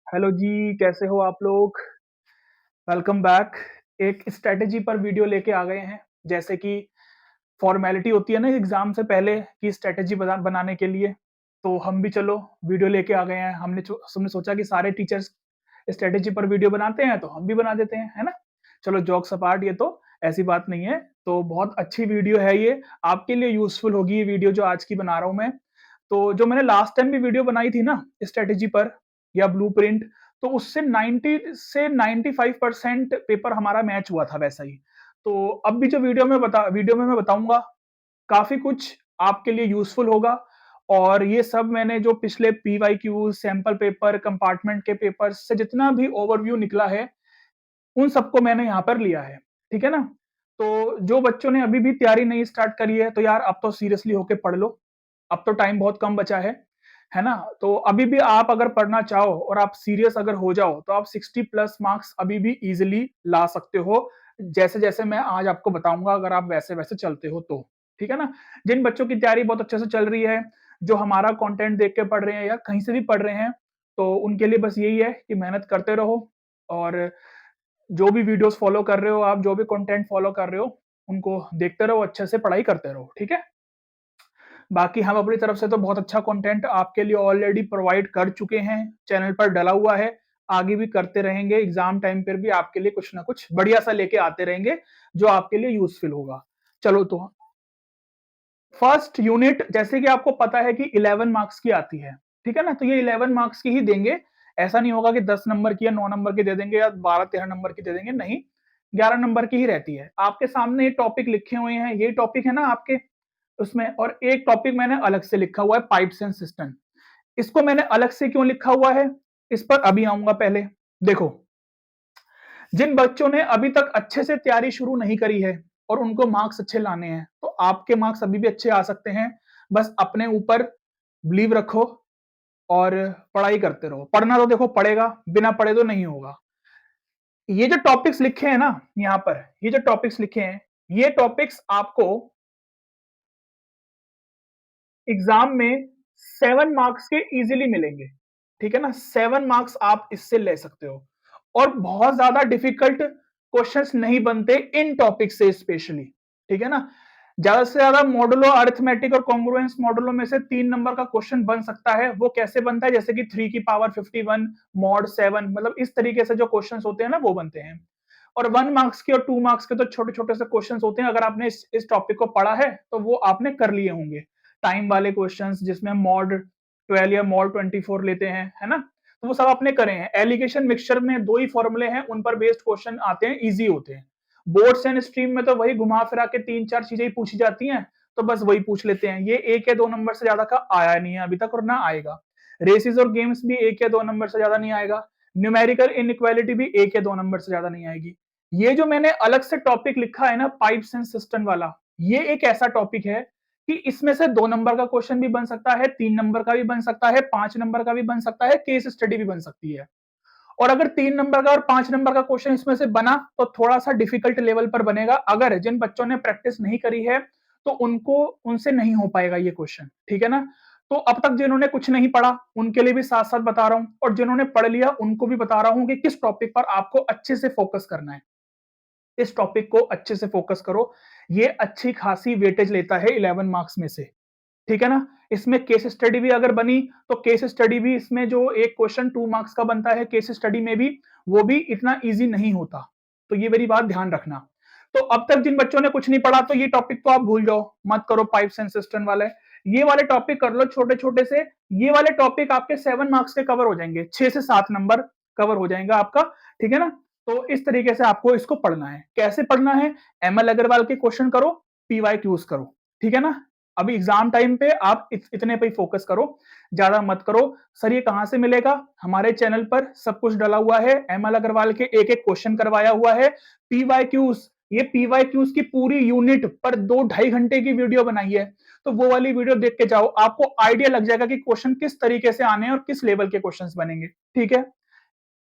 Hello जी, कैसे हो आप लोग? Welcome back. एक स्ट्रैटेजी पर वीडियो लेके आ गए हैं। जैसे कि फॉर्मेलिटी होती है ना एग्ज़ाम से पहले कि स्ट्रैटेजी बनाने के लिए, तो हम भी चलो वीडियो लेके आ गए हैं। हमने सोचा कि सारे टीचर्स स्ट्रैटेजी पर वीडियो बनाते हैं, तो हम भी बना देते हैं, है ना? चलो जोक्स अपार्ट, ये तो ऐसी बात नहीं है। तो बहुत अच्छी वीडियो है ये, आपके लिए यूज़फुल होगी ये वीडियो जो आज की बना रहा हूँ मैं। तो जो मैंने लास्ट टाइम भी वीडियो बनाई थी ना स्ट्रैटेजी पर या ब्लूप्रिंट, तो उससे 90 से 95% पेपर हमारा मैच हुआ था वैसा ही। तो अब भी जो वीडियो में मैं बताऊँगा, काफ़ी कुछ आपके लिए यूज़फुल होगा। और ये सब मैंने जो पिछले पीवाईक्यूज़, सैंपल पेपर, कंपार्टमेंट के पेपर्स से जितना भी ओवरव्यू निकला है, उन सबको मैंने यहाँ पर लिया है, ठीक है ना? तो जो बच्चों ने अभी भी तैयारी नहीं स्टार्ट करी है, तो यार अब तो सीरियसली होके पढ़ लो। अब तो टाइम बहुत कम बचा है ना? तो अभी भी आप अगर पढ़ना चाहो और आप सीरियस अगर हो जाओ, तो आप 60 प्लस मार्क्स अभी भी ईज़िली ला सकते हो, जैसे-जैसे मैं आज आपको बताऊँगा अगर आप वैसे-वैसे चलते हो तो, ठीक है ना? जिन बच्चों की तैयारी बहुत अच्छे से चल रही है, जो हमारा कंटेंट देख के पढ़ रहे हैं या कहीं से भी पढ़ रहे हैं, तो उनके लिए बस यही है कि मेहनत करते रहो और जो भी वीडियोस फॉलो कर रहे हो आप, जो भी कंटेंट फॉलो कर रहे हो, उनको देखते रहो, अच्छे से पढ़ाई करते रहो, ठीक है? बाकी हम अपनी तरफ से तो बहुत अच्छा कंटेंट आपके लिए ऑलरेडी प्रोवाइड कर चुके हैं, चैनल पर डला हुआ है, आगे भी करते रहेंगे, एग्ज़ाम टाइम पर भी आपके लिए कुछ ना कुछ बढ़िया-सा लेके आते रहेंगे, जो आपके लिए यूज़फुल होगा। चलो तो फर्स्ट यूनिट जैसे कि आपको पता है कि 11 मार्क्स की आती है, ठीक है ना? तो ये 11 मार्क्स की ही देंगे, ऐसा नहीं होगा कि 10 नंबर की या 9 नंबर की दे देंगे या 12-13 नंबर की दे देंगे, नहीं, 11 नंबर की ही रहती है। आपके सामने ये टॉपिक लिखे हुए हैं, ये टॉपिक है ना आपके उसमें, और एक टॉपिक मैंने अलग से लिखा हुआ है पाइप्स एंड सिस्टम। इसको मैंने अलग से क्यों लिखा हुआ है, इस पर अभी आऊँगा पहले। देखो, जिन बच्चों ने अभी तक अच्छे से तैयारी शुरू नहीं करी है और उनको मार्क्स अच्छे लाने हैं, तो आपके मार्क्स अभी भी अच्छे आ सकते हैं। बस अपने ऊपर बिलीव रखो और पढ़ाई करते रहो। पढ़ना तो देखो पड़ेगा, बिना पढ़े तो नहीं होगा। ये जो टॉपिक्स लिखे हैं ना यहाँ पर, ये जो टॉपिक्स लिखे हैं, ये टॉपिक्स आपको एग्ज़ाम में 7 मार्क्स के ईज़िली मिलेंगे, ठीक है ना? 7 मार्क्स आप इससे ले सकते हो और बहुत ज़्यादा डिफ़िकल्ट क्वेश्चन्स नहीं बनते इन टॉपिक से स्पेशली, ठीक है ना? ज़्यादा से ज़्यादा मॉडुलो अरिथमेटिक और कॉन्ग्रुएंस मॉडुलो में से 3 नंबर का क्वेश्चन बन सकता है। वो कैसे बनता है? जैसे कि 3 की पावर 51 मॉड 7, मतलब इस तरीके से जो क्वेश्चन्स होते हैं ना, वो बनते हैं। और 1 मार्क्स के और 2 मार्क्स के तो छोटे-छोटे से क्वेश्चन्स होते हैं। अगर आपने इस टॉपिक को पढ़ा है, तो वो आपने कर लिए होंगे। टाइम वाले क्वेश्चंस जिसमें मॉड 12 या मॉड 24 लेते हैं, है ना? तो वो सब आपने करे हैं। एलिगेशन मिक्सचर में 2 ही फॉर्मूले हैं, उन पर बेस्ड क्वेश्चन आते हैं, ईज़ी होते हैं। बोर्ड्स एंड स्ट्रीम में तो वही घुमा-फिरा के 3-4 चीज़ें ही पूछी जाती हैं, तो बस वही पूछ लेते हैं। ये 1 या 2 नंबर से ज़्यादा का आया नहीं है अभी तक और ना आएगा। रेसेस और गेम्स भी 1 या 2 नंबर से ज़्यादा नहीं आएगा। न्यूमेरिकल इनइक्वालिटी भी 1 या 2 नंबर से ज़्यादा नहीं आएगी। ये जो मैंने अलग से टॉपिक लिखा है ना पाइप्स एंड सिस्टम वाला, ये एक ऐसा टॉपिक है कि इसमें से 2 नंबर का क्वेश्चन भी बन सकता है, 3 नंबर का भी बन सकता है, 5 नंबर का भी बन सकता है, केस स्टडी भी बन सकती है। और अगर 3 नंबर का और 5 नंबर का क्वेश्चन इसमें से बना, तो थोड़ा-सा डिफिकल्ट लेवल पर बनेगा। अगर जिन बच्चों ने प्रैक्टिस नहीं करी है, तो उनसे नहीं हो पाएगा ये क्वेश्चन, ठीक है ना? तो अब तक जिन्होंने कुछ नहीं पढ़ा, उनके लिए भी साथ-साथ बता रहा हूँ और जिन्होंने पढ़ लिया, उनको भी बता रहा हूँ कि किस टॉपिक पर आपको अच्छे से फोकस करना है। इस टॉपिक को अच्छे से फोकस करो। ये अच्छी खासी वेटेज लेता है 11 मार्क्स में से, ठीक है ना? इसमें केस स्टडी भी अगर बनी, तो केस स्टडी भी इसमें जो एक क्वेश्चन 2 मार्क्स का बनता है केस स्टडी में भी, वो भी इतना ईज़ी नहीं होता। तो ये मेरी बात ध्यान रखना। तो अब तक जिन बच्चों ने कुछ नहीं पढ़ा, तो ये टॉपिक तो आप भूल जाओ, मत करो पाइप्स एंड सिस्टम वाले। ये वाले टॉपिक कर लो छोटे-छोटे से, ये वाले टॉपिक आपके 7 मार्क्स के कवर हो जाएँगे, 6 से 7 नंबर कवर हो जाएगा आपका, ठीक है ना? तो इस तरीके से आपको इसको पढ़ना है। कैसे पढ़ना है? एमएल अग्रवाल के क्वेश्चन करो, पीवाईक्यूज़ करो, ठीक है ना? अभी एग्जाम टाइम पे आप इतने पे ही फोकस करो, ज्यादा मत करो। सर ये कहां से मिलेगा? हमारे चैनल पर सब कुछ डला हुआ है, एमएल अग्रवाल के एक एक क्वेश्चन करवाया हुआ है, पीवाईक्यूज, ये पीवाईक्यूज की पूरी यूनिट पर 2-2.5 घंटे की वीडियो बनाई है। तो वो वाली वीडियो देख के जाओ, आपको आइडिया लग जाएगा कि क्वेश्चन किस तरीके से आने हैं और किस लेवल के क्वेश्चन बनेंगे, ठीक है?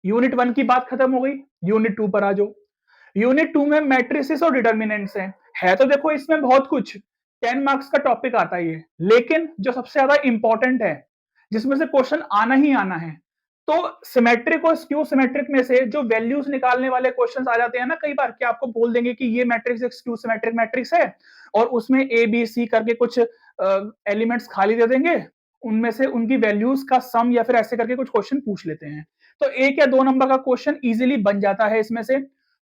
यूनिट 1 की बात खत्म हो गई, यूनिट 2 पर आ जाओ। यूनिट 2 में मैट्रिसेस और डिटर्मिनेंट्स हैं। है तो देखो इसमें बहुत कुछ, 10 मार्क्स का टॉपिक आता है ये, लेकिन जो सबसे ज्यादा इंपॉर्टेंट है, जिसमें से क्वेश्चन आना ही आना है, तो सिमेट्रिक और स्क्यू सिमेट्रिक में से जो वैल्यूज निकालने वाले क्वेश्चंस आ जाते हैं ना कई बार, कि आपको बोल देंगे कि ये मैट्रिक्स एक स्क्यू सिमेट्रिक मैट्रिक्स है और उसमें ए बी सी करके कुछ एलिमेंट्स खाली दे देंगे, उनमें से उनकी वैल्यूज का सम या फिर ऐसे करके कुछ क्वेश्चन पूछ लेते हैं। तो एक या दो नंबर का क्वेश्चन इजीली बन जाता है इसमें से।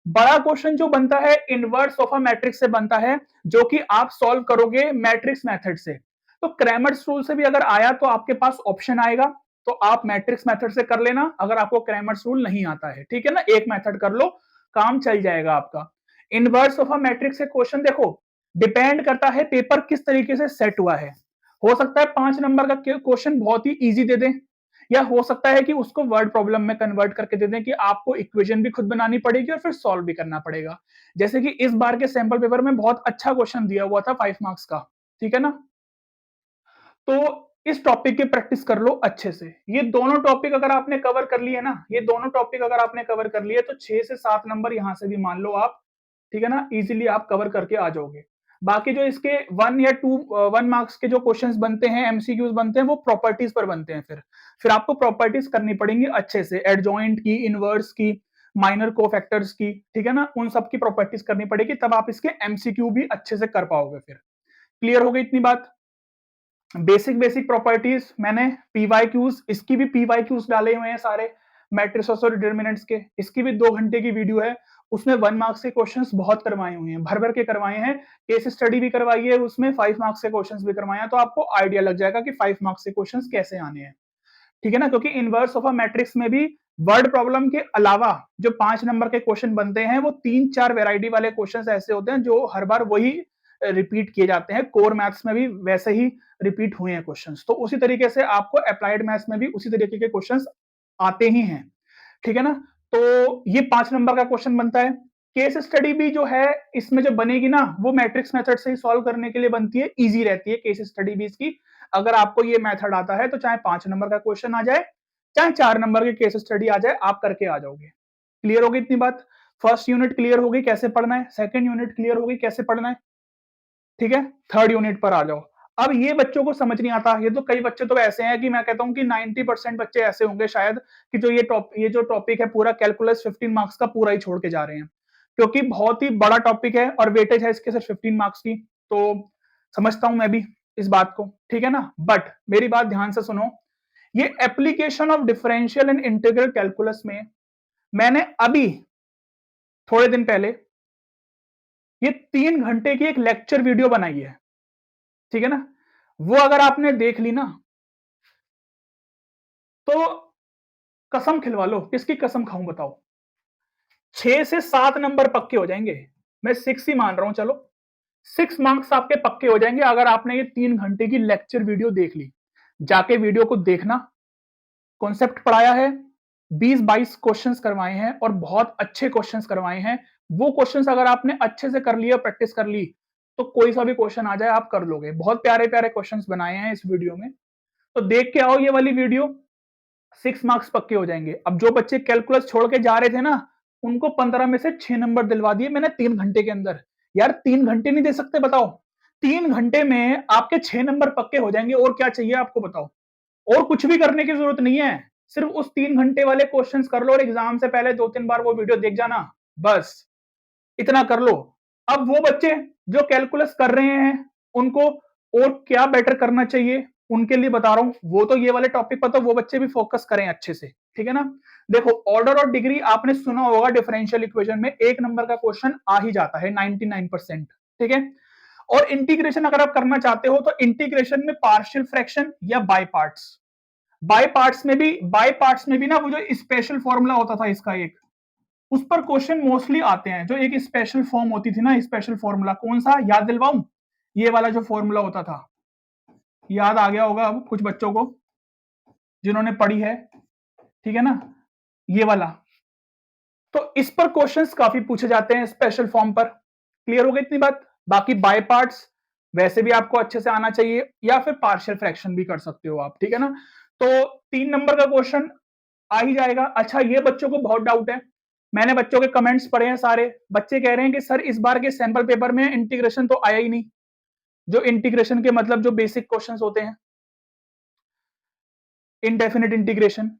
बड़ा क्वेश्चन जो बनता है इनवर्स ऑफ अ मैट्रिक्स से बनता है, जो कि आप सॉल्व करोगे मैट्रिक्स मेथड से। तो क्रैमर्स रूल से भी अगर आया तो आपके पास ऑप्शन आएगा, तो आप मैट्रिक्स मेथड से कर लेना अगर आपको क्रैमर्स रूल नहीं आता है, ठीक है ना, एक मेथड कर लो, काम चल जाएगा आपका। इनवर्स ऑफ अ मैट्रिक्स से क्वेश्चन देखो, डिपेंड करता है पेपर किस तरीके से सेट हुआ है। हो सकता है 5 नंबर का क्वेश्चन बहुत ही इजी दे दें, या हो सकता है कि उसको वर्ड प्रॉब्लम में कन्वर्ट करके दे दें कि आपको इक्वेशन भी खुद बनानी पड़ेगी और फिर सॉल्व भी करना पड़ेगा। जैसे कि इस बार के सैंपल पेपर में बहुत अच्छा क्वेश्चन दिया हुआ था 5 मार्क्स का, ठीक है ना। तो इस टॉपिक की प्रैक्टिस कर लो अच्छे से। ये दोनों टॉपिक अगर आपने कवर कर लिए ना, ये दोनों टॉपिक अगर आपने कवर कर लिए तो 6 से 7 नंबर यहां से भी मान लो आप, ठीक है ना, इजीली आप कवर करके आ जाओगे। बाकी जो इसके 1 के जो क्वेश्चंस बनते हैं, एमसीक्यूज बनते हैं, वो प्रॉपर्टीज पर बनते हैं। फिर आपको प्रॉपर्टीज करनी पड़ेंगी अच्छे से, एडजॉइंट की, इनवर्स की, माइनर कोफैक्टर्स की, ठीक है ना, उन सब की प्रॉपर्टीज करनी पड़ेगी, तब आप इसके एमसीक्यू भी अच्छे से कर पाओगे। फिर क्लियर हो गई इतनी बात। बेसिक बेसिक प्रॉपर्टीज मैंने पीवाईक्यूज, इसकी भी पीवाईक्यूज डाले हुए हैं सारे मैट्रिसेस और डिटरमिनेंट्स के। इसकी भी 2 घंटे की वीडियो है, उसमें 1 मार्क्स के क्वेश्चंस बहुत करवाए हुए हैं, भर भर के करवाए हैं। केस स्टडी भी करवाई है उसमें, 5 मार्क्स के क्वेश्चंस भी करवाए हैं, तो आपको आइडिया लग जाएगा कि 5 मार्क्स के क्वेश्चंस कैसे आने हैं, ठीक है ना। क्योंकि इनवर्स ऑफ अ मैट्रिक्स में भी वर्ड प्रॉब्लम के अलावा जो 5 नंबर के क्वेश्चन बनते हैं, वो 3-4 वैरायटी वाले क्वेश्चंस ऐसे होते हैं जो हर बार वही रिपीट किए जाते हैं। कोर मैथ्स में भी वैसे ही रिपीट हुए हैं क्वेश्चंस, तो उसी तरीके से आपको अप्लाइड मैथ्स में भी उसी तरीके के क्वेश्चंस आते ही हैं, ठीक है ना। तो ये 5 नंबर का क्वेश्चन बनता है। केस स्टडी भी जो है इसमें जो बनेगी ना, वो मैट्रिक्स मेथड से ही सॉल्व करने के लिए बनती है, इजी रहती है केस स्टडी भी इसकी। अगर आपको ये मेथड आता है तो चाहे 5 नंबर का क्वेश्चन आ जाए, चाहे 4 नंबर की केस स्टडी आ जाए, आप करके आ जाओगे। क्लियर होगी इतनी बात। फर्स्ट यूनिट क्लियर होगी कैसे पढ़ना है, सेकंड यूनिट क्लियर होगी कैसे पढ़ना है, ठीक है। थर्ड यूनिट पर आ जाओ। अब ये बच्चों को समझ नहीं आता, ये तो कई बच्चे तो ऐसे हैं कि मैं कहता हूं कि 90% बच्चे ऐसे होंगे शायद, कि जो ये जो टॉपिक है पूरा कैलकुलस 15 मार्क्स का पूरा ही छोड़ के जा रहे हैं, क्योंकि बहुत ही बड़ा टॉपिक है और वेटेज है इसके सिर्फ 15 मार्क्स की। तो समझता हूं मैं भी इस बात को, ठीक है ना। बट मेरी बात ध्यान से सुनो, ये application of differential and integral calculus में मैंने अभी थोड़े दिन पहले ये 3 घंटे की एक लेक्चर वीडियो बनाई है, ठीक है ना। वो अगर आपने देख ली ना, तो कसम खिलवा लो, किसकी कसम खाऊं बताओ, 6 से 7 नंबर पक्के हो जाएंगे। मैं 6 ही मान रहा हूं, चलो 6 मार्क्स आपके पक्के हो जाएंगे अगर आपने ये 3 घंटे की लेक्चर वीडियो देख ली। जाके वीडियो को देखना, कॉन्सेप्ट पढ़ाया है, 20-22 क्वेश्चंस करवाए हैं और बहुत अच्छे क्वेश्चंस करवाए हैं। वो क्वेश्चंस अगर आपने अच्छे से कर लिया, प्रैक्टिस कर ली, तो कोई सा भी क्वेश्चन आ जाए आप कर लोगे। बहुत प्यारे प्यारे क्वेश्चंस बनाए हैं इस वीडियो में, तो देख के आओ ये वाली वीडियो, 6 मार्क्स पक्के हो जाएंगे। अब जो बच्चे कैलकुलस छोड़ के जा रहे थे ना, उनको 15 में से 6 नंबर दिलवा दिए मैंने 3 घंटे के अंदर। यार 3 घंटे नहीं दे सकते बताओ, 3 घंटे में आपके 6 नंबर पक्के हो जाएंगे, और क्या चाहिए आपको बताओ। और कुछ भी करने की जरूरत नहीं है, सिर्फ उस 3 घंटे वाले क्वेश्चंस कर लो और एग्जाम से पहले 2-3 बार वो वीडियो देख जाना, बस इतना कर लो। अब वो बच्चे जो कैलकुलस कर रहे हैं, उनको और क्या बेटर करना चाहिए उनके लिए बता रहा हूं। वो तो ये वाले टॉपिक पर तो वो बच्चे भी फोकस करें अच्छे से, ठीक है ना। देखो ऑर्डर और डिग्री आपने सुना होगा, डिफरेंशियल इक्वेशन में 1 नंबर का क्वेश्चन आ ही जाता है 99%, ठीक है। और इंटीग्रेशन अगर आप करना चाहते हो तो इंटीग्रेशन में पार्शियल फ्रैक्शन या बाय पार्ट्स में भी ना, वो जो स्पेशल फॉर्मूला होता था इसका एक, उस पर क्वेश्चन मोस्टली आते हैं। जो एक स्पेशल फॉर्म होती थी ना, स्पेशल फॉर्मूला कौन सा याद दिलवाऊं, ये वाला जो फॉर्मूला होता था, याद आ गया होगा अब कुछ बच्चों को जिन्होंने पढ़ी है, ठीक है ना, ये वाला। तो इस पर क्वेश्चंस काफी पूछे जाते हैं स्पेशल फॉर्म पर। क्लियर हो गई इतनी बात। बाकी बाय पार्ट्स वैसे भी आपको अच्छे से आना चाहिए, या फिर पार्शियल फ्रैक्शन भी कर सकते हो आप, ठीक है ना। तो 3 नंबर का क्वेश्चन आ ही जाएगा। अच्छा ये बच्चों को बहुत डाउट है, मैंने बच्चों के कमेंट्स पढ़े हैं, सारे बच्चे कह रहे हैं कि सर इस बार के सैंपल पेपर में इंटीग्रेशन तो आया ही नहीं। जो इंटीग्रेशन के मतलब जो बेसिक क्वेश्चंस होते हैं, इनडेफिनिट इंटीग्रेशन,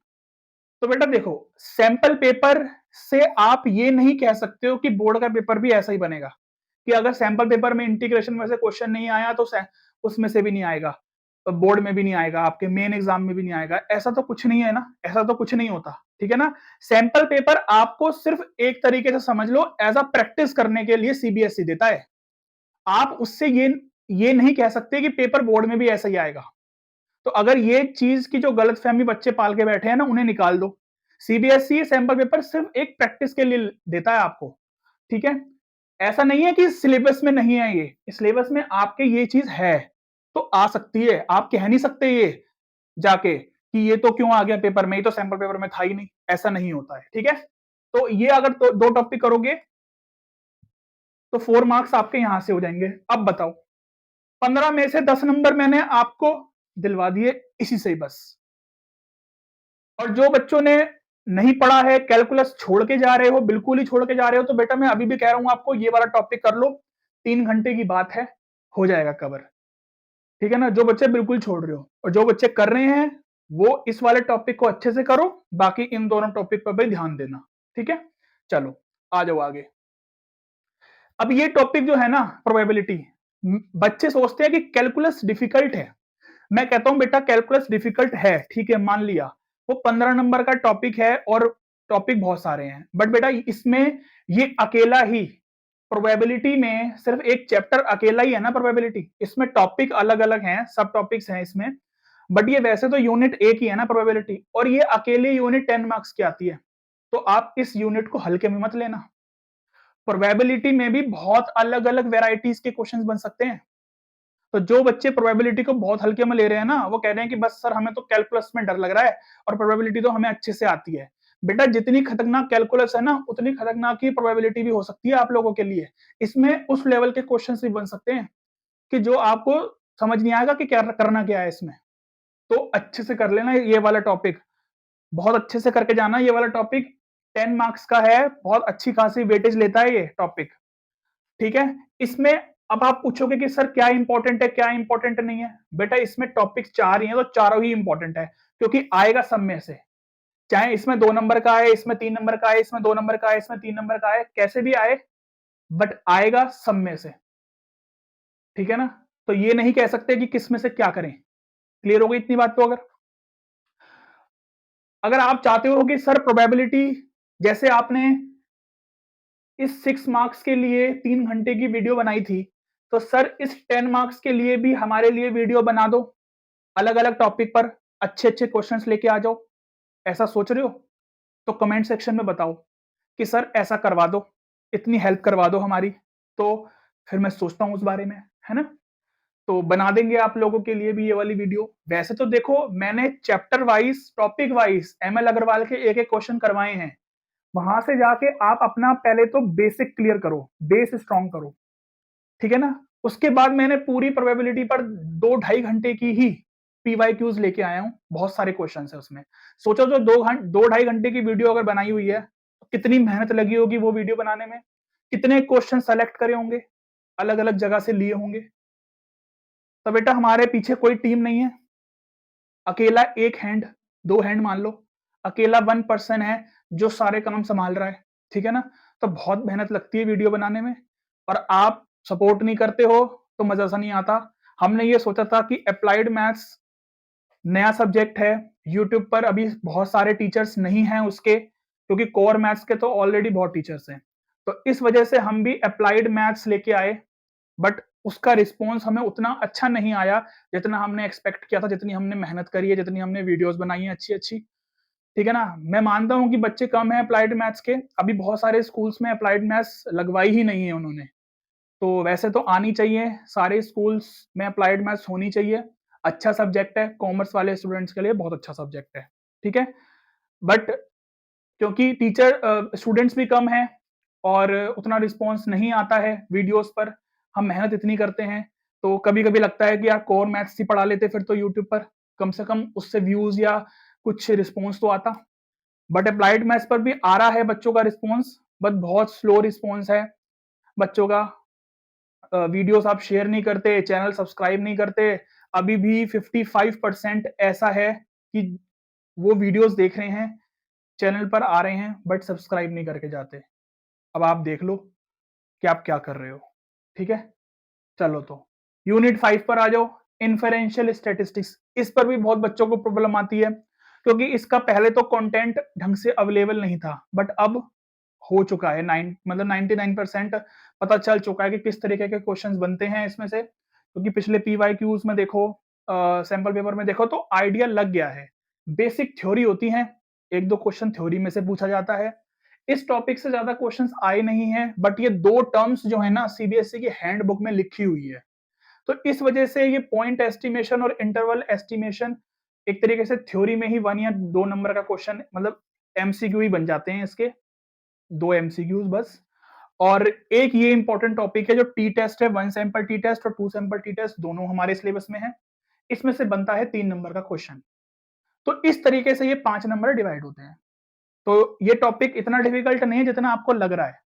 तो बेटा देखो, सैंपल पेपर से आप ये नहीं कह सकते हो कि बोर्ड का पेपर भी ऐसा ही बनेगा, कि अगर सैंपल पेपर में इंटीग्रेशन में से क्वेश्चन नहीं आया तो उसमें से भी नहीं आएगा, तो बोर्ड में भी नहीं आएगा, आपके मेन एग्जाम में भी नहीं आएगा। ऐसा तो कुछ नहीं है ना, ऐसा तो कुछ नहीं होता, ठीक है ना। सैंपल पेपर आपको सिर्फ एक तरीके से समझ लो एज अ प्रैक्टिस करने के लिए सीबीएसई देता है। आप उससे ये नहीं कह सकते कि पेपर बोर्ड में भी ऐसा ही आएगा। तो अगर ये चीज की जो गलतफहमी बच्चे पाल के बैठे हैं ना, उन्हें निकाल दो। सीबीएसई सैंपल पेपर सिर्फ एक प्रैक्टिस के लिए देता है आपको, ठीक है। ऐसा नहीं है कि सिलेबस में नहीं है, ये सिलेबस में आपके ये चीज है, तो आ सकती है। आप कह नहीं सकते ये जाके कि ये तो क्यों आ गया पेपर में, ये तो सैंपल पेपर में था ही नहीं। ऐसा नहीं होता है, ठीक है। तो ये अगर तो दो टॉपिक करोगे तो 4 मार्क्स आपके यहां से हो जाएंगे। अब बताओ, 15 में से 10 नंबर मैंने आपको दिलवा दिए इसी से ही बस। और जो बच्चों ने नहीं पढ़ा है, कैलकुलस छोड़ के जा रहे हो, बिल्कुल ही छोड़ के जा रहे हो, तो बेटा मैं अभी भी कह रहा हूं आपको, ये वाला टॉपिक कर लो, 3 घंटे की बात है, हो जाएगा कवर, ठीक है ना। जो बच्चे बिल्कुल छोड़ रहे हो और जो बच्चे कर रहे हैं, वो इस वाले टॉपिक को अच्छे से करो, बाकी इन दोनों टॉपिक पर भी ध्यान देना, ठीक है। चलो आ जाओ आगे। अब ये टॉपिक जो है ना, प्रोबेबिलिटी, बच्चे सोचते हैं कि कैलकुलस डिफिकल्ट है। मैं कहता हूं बेटा कैलकुलस डिफिकल्ट है, ठीक है, मान लिया, वो 15 नंबर का टॉपिक है और टॉपिक बहुत सारे हैं, बट बेटा इसमें ये अकेला ही, प्रोबेबिलिटी में सिर्फ एक चैप्टर अकेला ही है ना प्रोबेबिलिटी, इसमें टॉपिक अलग अलग हैं, सब टॉपिक्स हैं इसमें, बट ये वैसे तो यूनिट एक ही है ना प्रोबेबिलिटी, और ये अकेले यूनिट 10 मार्क्स की आती है। तो आप इस यूनिट को हल्के में मत लेना। प्रोबेबिलिटी में भी बहुत अलग अलग वेराइटीज के क्वेश्चंस बन सकते हैं। तो जो बच्चे प्रोबेबिलिटी को बहुत हल्के में ले रहे हैं ना, वो कह रहे हैं कि बस सर हमें तो कैलकुलस में डर लग रहा है और प्रोबेबिलिटी तो हमें अच्छे से आती है। बेटा जितनी खतरनाक कैलकुलस है ना, उतनी खतरनाक ही प्रोबेबिलिटी भी हो सकती है आप लोगों के लिए। इसमें उस लेवल के क्वेश्चन भी बन सकते हैं कि जो आपको समझ नहीं आएगा कि क्या करना क्या है इसमें। तो अच्छे से कर लेना ये वाला टॉपिक, बहुत अच्छे से करके जाना। ये वाला टॉपिक 10 मार्क्स का है, बहुत अच्छी खासी वेटेज लेता है ये टॉपिक, ठीक है। इसमें अब आप पूछोगे कि सर क्या इंपॉर्टेंट है, क्या इंपॉर्टेंट नहीं है। बेटा इसमें टॉपिक 4 ही है, तो चारों ही इंपॉर्टेंट है, क्योंकि आएगा सब में से, चाहे इसमें 2 नंबर का आए, इसमें 3 नंबर का आए, इसमें 2 नंबर का आए, इसमें 3 नंबर का आए, कैसे भी आए, बट आएगा सब में से, ठीक है ना। तो ये नहीं कह सकते कि किस में से क्या करें। क्लियर हो गई इतनी बात। तो अगर अगर आप चाहते हो कि सर प्रोबेबिलिटी, जैसे आपने इस 6 मार्क्स के लिए 3 घंटे की वीडियो बनाई थी, तो सर इस 10 मार्क्स के लिए भी हमारे लिए वीडियो बना दो, अलग अलग टॉपिक पर अच्छे अच्छे क्वेश्चंस लेके आ जाओ। ऐसा सोच रहे हो तो कमेंट सेक्शन में बताओ कि सर ऐसा करवा दो, इतनी हेल्प करवा दो हमारी, तो फिर मैं सोचता हूं उस बारे में, है ना। तो बना देंगे आप लोगों के लिए भी ये वाली वीडियो। वैसे तो देखो मैंने chapter wise, topic wise ML Agarwal के एक एक क्वेश्चन करवाए हैं, वहां से जाके आप अपना पहले तो बेसिक क्लियर करो, बेस स्ट्रॉन्ग करो, ठीक है ना। उसके बाद मैंने पूरी प्रोबेबिलिटी पर 2-2.5 घंटे की ही पीवाईक्यूज लेके आया हूं, बहुत सारे क्वेश्चन है उसमें। सोचो तो 2-2.5 घंटे की वीडियो अगर बनाई हुई है, तो कितनी मेहनत लगी होगी वो वीडियो बनाने में, कितने क्वेश्चन सेलेक्ट करे होंगे, अलग अलग जगह से लिए होंगे। तो बेटा हमारे पीछे कोई टीम नहीं है, अकेला एक हैंड, 2 हैंड मान लो, अकेला 1 पर्सन है जो सारे काम संभाल रहा है, ठीक है ना। तो बहुत मेहनत लगती है वीडियो बनाने में, और आप सपोर्ट नहीं करते हो तो मजा सा नहीं आता। हमने ये सोचा था कि अप्लाइड मैथ्स नया सब्जेक्ट है, यूट्यूब पर अभी बहुत सारे टीचर्स नहीं हैं उसके, क्योंकि कोर मैथ्स के तो ऑलरेडी बहुत टीचर्स हैं। तो इस वजह से हम भी अप्लाइड मैथ्स लेके आए, बट उसका रिस्पॉन्स हमें उतना अच्छा नहीं आया जितना हमने एक्सपेक्ट किया था, जितनी हमने मेहनत करी है, जितनी हमने वीडियोस बनाई है अच्छी अच्छी, ठीक है ना। मैं मानता हूं कि बच्चे कम हैं अप्लाइड मैथ्स के, अभी बहुत सारे स्कूल्स में अप्लाइड मैथ्स लगवाई ही नहीं है उन्होंने। तो वैसे तो आनी चाहिए, सारे स्कूल्स में अप्लाइड मैथ्स होनी चाहिए, अच्छा सब्जेक्ट है, कॉमर्स वाले स्टूडेंट्स के लिए बहुत अच्छा सब्जेक्ट है, ठीक है। बट क्योंकि टीचर स्टूडेंट्स भी कम हैं और उतना रिस्पॉन्स नहीं आता है वीडियोस पर, हम मेहनत इतनी करते हैं, तो कभी कभी लगता है कि यार कोर मैथ्स ही पढ़ा लेते फिर तो यूट्यूब पर, कम से कम उससे व्यूज या कुछ रिस्पॉन्स तो आता। बट अप्लाइड मैथ्स पर भी आ रहा है बच्चों का रिस्पॉन्स, बट बहुत स्लो रिस्पॉन्स है बच्चों का। वीडियोस आप शेयर नहीं करते, चैनल सब्सक्राइब नहीं करते, अभी भी 55% ऐसा है कि वो वीडियोस देख रहे हैं, चैनल पर आ रहे हैं बट सब्सक्राइब नहीं करके जाते। अब आप देख लो कि आप क्या कर रहे हो। ठीक है, चलो तो यूनिट 5 पर आ जाओ, इन्फरेंशियल स्टैटिस्टिक्स। इस पर भी बहुत बच्चों को प्रॉब्लम आती है क्योंकि इसका पहले तो कंटेंट ढंग से अवेलेबल नहीं था, बट अब हो चुका है। 99% पता चल चुका है कि किस तरीके के क्वेश्चंस बनते हैं इसमें से, क्योंकि पिछले पीवाईक्यूज में देखो, सैंपल पेपर में देखो तो आइडिया लग गया है। बेसिक थ्योरी होती है, एक दो क्वेश्चन थ्योरी में से पूछा जाता है। इस टॉपिक से ज्यादा क्वेश्चंस आए नहीं है, बट ये दो टर्म्स जो है ना सीबीएसई की हैंडबुक में लिखी हुई है, तो इस वजह से ये पॉइंट एस्टिमेशन और इंटरवल एस्टिमेशन एक तरीके से थ्योरी में ही 1 या 2 नंबर का क्वेश्चन, मतलब एमसीक्यू ही बन जाते हैं इसके, 2 एमसीक्यूज बस। और एक ये इंपॉर्टेंट टॉपिक है जो टी टेस्ट है, 1 सैंपल टी टेस्ट और 2 सैंपल टी टेस्ट दोनों हमारे सिलेबस में है। इसमें से बनता है 3 नंबर का क्वेश्चन। तो इस तरीके से ये 5 नंबर डिवाइड होते हैं। तो ये टॉपिक इतना डिफिकल्ट नहीं है जितना आपको लग रहा है।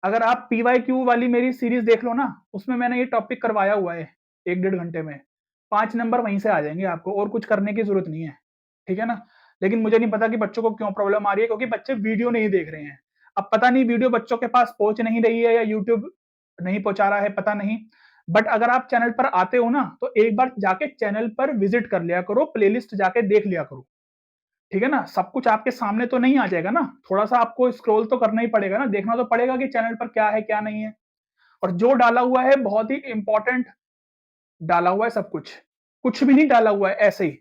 अगर आप पीवाईक्यू वाली मेरी सीरीज देख लो ना, उसमें मैंने ये टॉपिक करवाया हुआ है 1 डेढ़ घंटे में। 5 नंबर वहीं से आ जाएंगे आपको, और कुछ करने की जरूरत नहीं है। ठीक है ना। लेकिन मुझे नहीं पता कि बच्चों को क्यों प्रॉब्लम आ रही है, क्योंकि बच्चे वीडियो नहीं देख रहे हैं। अब पता नहीं वीडियो बच्चों के पास पहुंच नहीं रही है या यूट्यूब नहीं पहुंचा रहा है, पता नहीं। बट अगर आप चैनल पर आते हो ना, तो एक बार जाके चैनल पर विजिट कर लिया करो, प्लेलिस्ट जाके देख लिया करो। ठीक है ना, सब कुछ आपके सामने तो नहीं आ जाएगा ना, थोड़ा सा आपको स्क्रॉल तो करना ही पड़ेगा ना, देखना तो पड़ेगा कि चैनल पर क्या है क्या नहीं है। और जो डाला हुआ है बहुत ही इंपॉर्टेंट डाला हुआ है, सब कुछ, कुछ भी नहीं डाला हुआ है ऐसे ही।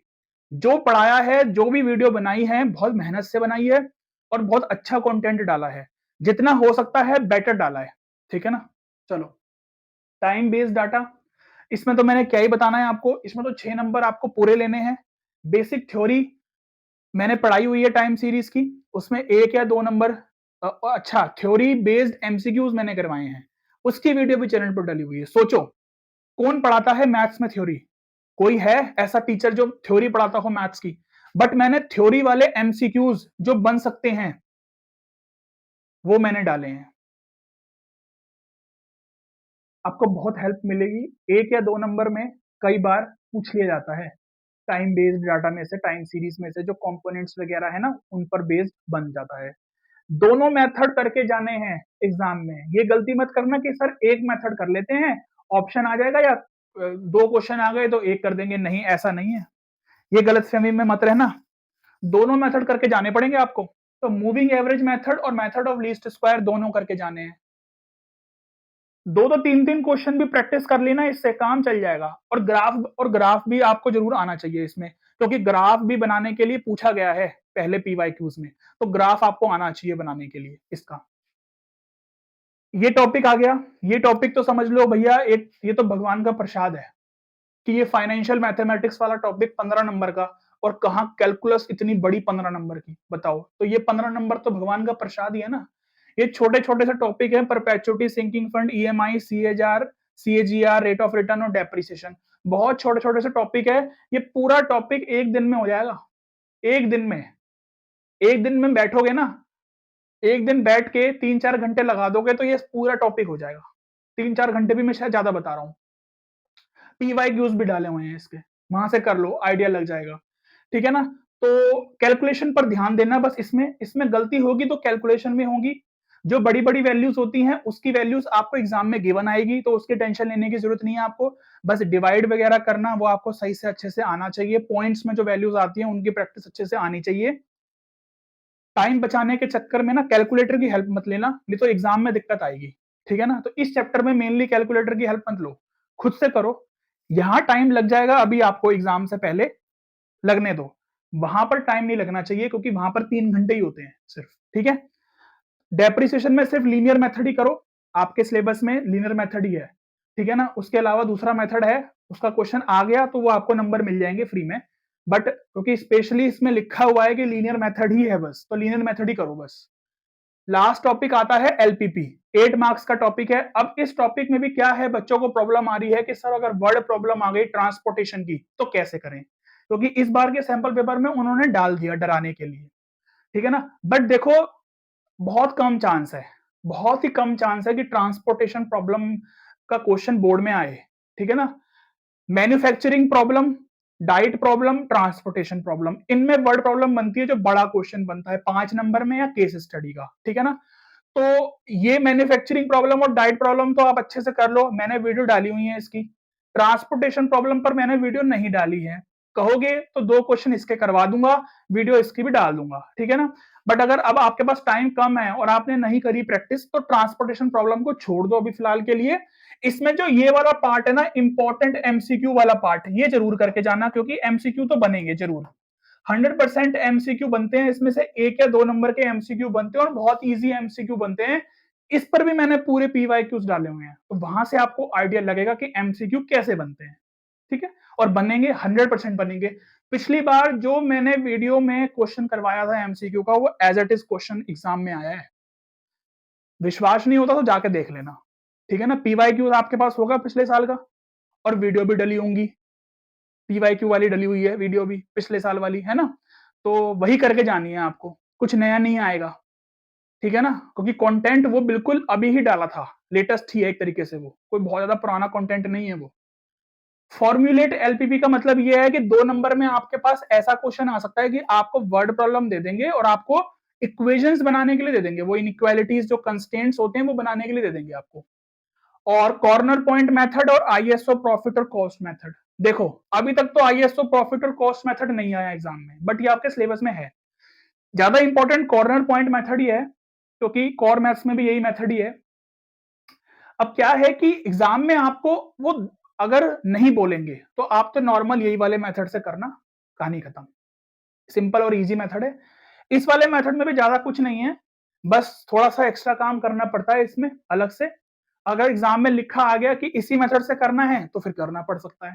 जो पढ़ाया है, जो भी वीडियो बनाई है, बहुत मेहनत से बनाई है और बहुत अच्छा कंटेंट डाला है, जितना हो सकता है बेटर डाला है। ठीक है ना। चलो, टाइम बेस्ड डाटा, इसमें तो मैंने क्या ही बताना है आपको, इसमें तो 6 नंबर आपको पूरे लेने हैं। बेसिक थ्योरी मैंने पढ़ाई हुई है टाइम सीरीज की, उसमें 1 या 2 नंबर, अच्छा थ्योरी बेस्ड एमसीक्यूज मैंने करवाए हैं, उसकी वीडियो भी चैनल पर डली हुई है। सोचो कौन पढ़ाता है मैथ्स में थ्योरी? कोई है ऐसा टीचर जो थ्योरी पढ़ाता हो मैथ्स की? बट मैंने थ्योरी वाले एमसीक्यूज जो बन सकते हैं वो मैंने डाले हैं। आपको बहुत हेल्प मिलेगी। 1 या 2 नंबर में कई बार पूछ लिया जाता है टाइम बेस्ड डाटा में से, टाइम सीरीज में से जो कंपोनेंट्स वगैरह है ना, उन पर बेस्ड बन जाता है। दोनों मेथड करके जाने हैं एग्जाम में। ये गलती मत करना कि सर एक मेथड कर लेते हैं, ऑप्शन आ जाएगा या 2 क्वेश्चन आ गए तो एक कर देंगे, नहीं ऐसा नहीं है। ये गलतफहमी में मत रहना, दोनों मेथड करके जाने पड़ेंगे आपको। तो मूविंग एवरेज मेथड और मेथड ऑफ लीस्ट स्क्वायर दोनों करके जाने हैं। 2-2 3-3 क्वेश्चन भी प्रैक्टिस कर लेना, इससे काम चल जाएगा। और ग्राफ भी आपको जरूर आना चाहिए इसमें, क्योंकि ग्राफ भी बनाने के लिए पूछा गया है पहले पीवाईक्यूज में, तो ग्राफ आपको आना चाहिए बनाने के लिए इसका। ये टॉपिक आ गया। ये टॉपिक तो समझ लो भैया, एक ये तो भगवान का प्रसाद है कि ये फाइनेंशियल मैथमेटिक्स वाला टॉपिक 15 नंबर का, और कहा कैलकुलस इतनी बड़ी 15 नंबर की, बताओ। तो ये 15 नंबर तो भगवान का प्रसाद ही है ना। ये छोटे छोटे से टॉपिक है, perpetuity, sinking fund, EMI, CAGR, CAGR, rate of return और डेप्रिसिएशन। बहुत छोटे छोटे से टॉपिक है। ये पूरा टॉपिक एक दिन में हो जाएगा। एक दिन में, एक दिन में बैठोगे ना, एक दिन बैठ के 3-4 घंटे लगा दोगे तो ये पूरा टॉपिक हो जाएगा। 3-4 घंटे भी मैं शायद ज्यादा बता रहा हूँ। पीवाईक्यूज भी डाले हुए हैं इसके, वहां से कर लो, आइडिया लग जाएगा। ठीक है ना। तो कैलकुलेशन पर ध्यान देना बस। इसमें इसमें गलती होगी तो कैलकुलेशन में होगी। जो बड़ी बड़ी वैल्यूज होती हैं उसकी वैल्यूज आपको एग्जाम में गिवन आएगी, तो उसकी टेंशन लेने की जरूरत नहीं है आपको। बस डिवाइड वगैरह करना वो आपको सही से अच्छे से आना चाहिए। पॉइंट्स में जो वैल्यूज आती हैं उनकी प्रैक्टिस अच्छे से आनी चाहिए। टाइम बचाने के चक्कर में ना कैलकुलेटर की हेल्प मत लेना, नहीं तो एग्जाम में दिक्कत आएगी। ठीक है ना। तो इस चैप्टर में मेनली कैलकुलेटर की हेल्प मत लो, खुद से करो। यहां टाइम लग जाएगा, अभी आपको एग्जाम से पहले लगने दो। वहां पर टाइम नहीं लगना चाहिए, क्योंकि वहां पर 3 घंटे ही होते हैं सिर्फ। ठीक है। डेप्रिसिएशन में सिर्फ लीनियर मेथड ही करो, आपके सिलेबस में लीनियर मेथड ही है। ठीक है ना। उसके अलावा दूसरा मेथड है, उसका क्वेश्चन आ गया तो वो आपको नंबर मिल जाएंगे फ्री में। बट क्योंकि स्पेशली इसमें लिखा हुआ है कि लीनियर मेथड ही है बस, तो लीनियर मेथड ही करो बस। लास्ट टॉपिक आता है एलपीपी, 8 मार्क्स का टॉपिक है। अब इस टॉपिक में भी क्या है, बच्चों को प्रॉब्लम आ रही है कि सर अगर वर्ड प्रॉब्लम आ गई ट्रांसपोर्टेशन की तो कैसे करें, क्योंकि इस बार के सैंपल पेपर में उन्होंने डाल दिया डराने के लिए। ठीक है ना। बट देखो, बहुत कम चांस है, बहुत ही कम चांस है कि ट्रांसपोर्टेशन प्रॉब्लम का क्वेश्चन बोर्ड में आए। ठीक है ना। Manufacturing problem diet problem, transportation problem, इनमें वर्ड प्रॉब्लम बनती है जो बड़ा क्वेश्चन बनता है 5 नंबर में या केस स्टडी का, ठीक है ना। तो ये मैन्युफैक्चरिंग प्रॉब्लम और डाइट प्रॉब्लम तो आप अच्छे से कर लो, मैंने वीडियो डाली हुई है इसकी। ट्रांसपोर्टेशन प्रॉब्लम पर मैंने वीडियो नहीं डाली है, कहोगे तो 2 क्वेश्चन इसके करवा दूंगा, वीडियो इसकी भी डाल दूंगा, ठीक है ना। बट अगर अब आपके पास टाइम कम है और आपने नहीं करी प्रैक्टिस, तो ट्रांसपोर्टेशन प्रॉब्लम को छोड़ दो अभी फिलहाल के लिए। इसमें जो ये वाला पार्ट है ना, इंपॉर्टेंट एमसीक्यू वाला पार्ट, ये जरूर करके जाना, क्योंकि एमसीक्यू तो बनेंगे जरूर। 100% एमसीक्यू बनते हैं, इसमें से 1 या 2 नंबर के एमसीक्यू बनते हैं और बहुत इजी एमसीक्यू बनते हैं। इस पर भी मैंने पूरे पीवाईक्यूज डाले हुए हैं, तो वहां से आपको आइडिया लगेगा कि एमसीक्यू कैसे बनते हैं, ठीक है। और बनेंगे, 100% बनेंगे। पिछली बार जो मैंने वीडियो में क्वेश्चन करवाया था एमसीक्यू का, वो as it is question exam में आया है। विश्वास नहीं होता तो जाके देख लेना, ठीक है ना। पीवाईक्यू आपके पास होगा पिछले साल का, और वीडियो भी डली होंगी, पीवाईक्यू वाली डली हुई है वीडियो भी पिछले साल वाली, है ना। तो वही करके जानी है आपको, कुछ नया नहीं आएगा, ठीक है ना। क्योंकि कंटेंट वो बिल्कुल अभी ही डाला था, लेटेस्ट ही है एक तरीके से, वो कोई बहुत ज्यादा पुराना कंटेंट नहीं है वो। फॉर्म्युलेट एलपीपी का मतलब ये है कि 2 नंबर में आपके पास ऐसा क्वेश्चन आ सकता है कि आपको वर्ड प्रॉब्लम दे देंगे और आपको इक्वेशंस बनाने के लिए दे देंगे, वो इनइक्वालिटीज जो कंस्टेंट्स होते हैं वो बनाने के लिए दे देंगे आपको। और कॉर्नर पॉइंट मेथड और आईएसओ प्रॉफिट और कॉस्ट मेथड, देखो अभी तक तो आईएसओ प्रॉफिट और कॉस्ट मेथड नहीं आया एग्जाम में, बट ये आपके सिलेबस में है। ज्यादा इंपॉर्टेंट कॉर्नर पॉइंट मेथड ही है, क्योंकि कॉर मैथ्स में भी यही मेथड ही है। अब क्या है कि एग्जाम में आपको वो अगर नहीं बोलेंगे तो आप तो नॉर्मल यही वाले मेथड से करना, कहानी खत्म। सिंपल और इजी मेथड है। इस वाले मेथड में भी ज्यादा कुछ नहीं है, बस थोड़ा सा एक्स्ट्रा काम करना पड़ता है इसमें अलग से। अगर एग्जाम में लिखा आ गया कि इसी मेथड से करना है तो फिर करना पड़ सकता है।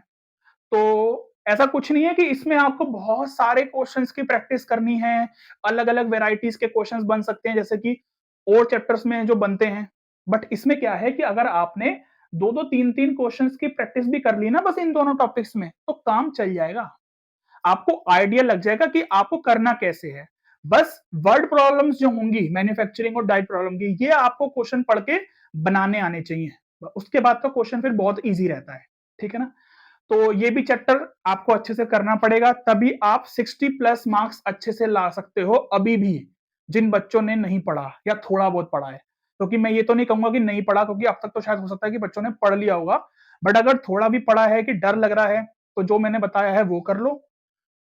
तो ऐसा कुछ नहीं है कि इसमें आपको बहुत सारे क्वेश्चंस की प्रैक्टिस करनी है, अलग अलग वेराइटीज के क्वेश्चंस बन सकते हैं जैसे कि और चैप्टर्स में जो बनते हैं। बट इसमें क्या है कि अगर आपने 2-2 3-3 क्वेश्चंस की प्रैक्टिस भी कर ली ना बस इन दोनों टॉपिक्स में, तो काम चल जाएगा। आपको आइडिया लग जाएगा कि आपको करना कैसे है। बस वर्ड प्रॉब्लम्स जो होंगी मैन्युफैक्चरिंग और डाइट प्रॉब्लम की, ये आपको क्वेश्चन पढ़ के बनाने आने चाहिए, उसके बाद का क्वेश्चन फिर बहुत इजी रहता है, ठीक है ना। तो ये भी चैप्टर आपको अच्छे से करना पड़ेगा, तभी आप 60+ मार्क्स अच्छे से ला सकते हो। अभी भी जिन बच्चों ने नहीं पढ़ा या थोड़ा बहुत पढ़ा है, क्योंकि मैं ये तो नहीं कहूंगा कि नहीं पढ़ा, क्योंकि अब तक तो शायद हो सकता है कि बच्चों ने पढ़ लिया होगा, बट अगर थोड़ा भी पढ़ा है कि डर लग रहा है, तो जो मैंने बताया है वो कर लो।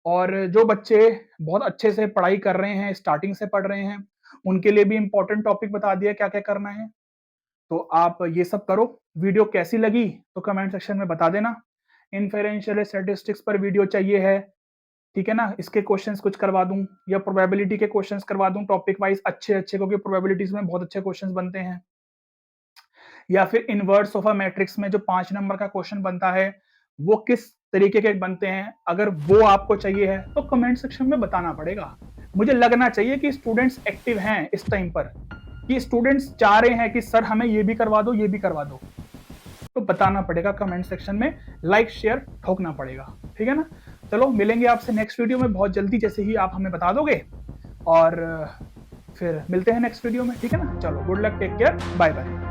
और जो बच्चे बहुत अच्छे से पढ़ाई कर रहे हैं, स्टार्टिंग से पढ़ रहे हैं, उनके लिए भी इंपॉर्टेंट टॉपिक बता दिया क्या क्या करना है। तो आप ये सब करो। वीडियो कैसी लगी तो कमेंट सेक्शन में बता देना। इन्फेरेंशियल स्टैटिस्टिक्स पर वीडियो चाहिए है, ठीक है ना, इसके क्वेश्चंस कुछ करवा दूं या प्रोबेबिलिटी के क्वेश्चंस करवा दूं टॉपिक वाइज अच्छे अच्छे, क्योंकि प्रोबेबिलिटीज में बहुत अच्छे क्वेश्चंस बनते हैं। या फिर इनवर्स ऑफ अ मैट्रिक्स में जो 5 नंबर का क्वेश्चन बनता है वो किस तरीके के बनते हैं, अगर वो आपको चाहिए है तो कमेंट सेक्शन में बताना पड़ेगा। मुझे लगना चाहिए कि स्टूडेंट्स एक्टिव हैं इस टाइम पर, कि स्टूडेंट्स चाह रहे हैं कि सर हमें ये भी करवा दो, ये भी करवा दो। तो बताना पड़ेगा कमेंट सेक्शन में, लाइक शेयर ठोकना पड़ेगा, ठीक है ना। चलो मिलेंगे आपसे नेक्स्ट वीडियो में बहुत जल्दी, जैसे ही आप हमें बता दोगे, और फिर मिलते हैं नेक्स्ट वीडियो में, ठीक है ना। चलो good luck, take care, bye bye.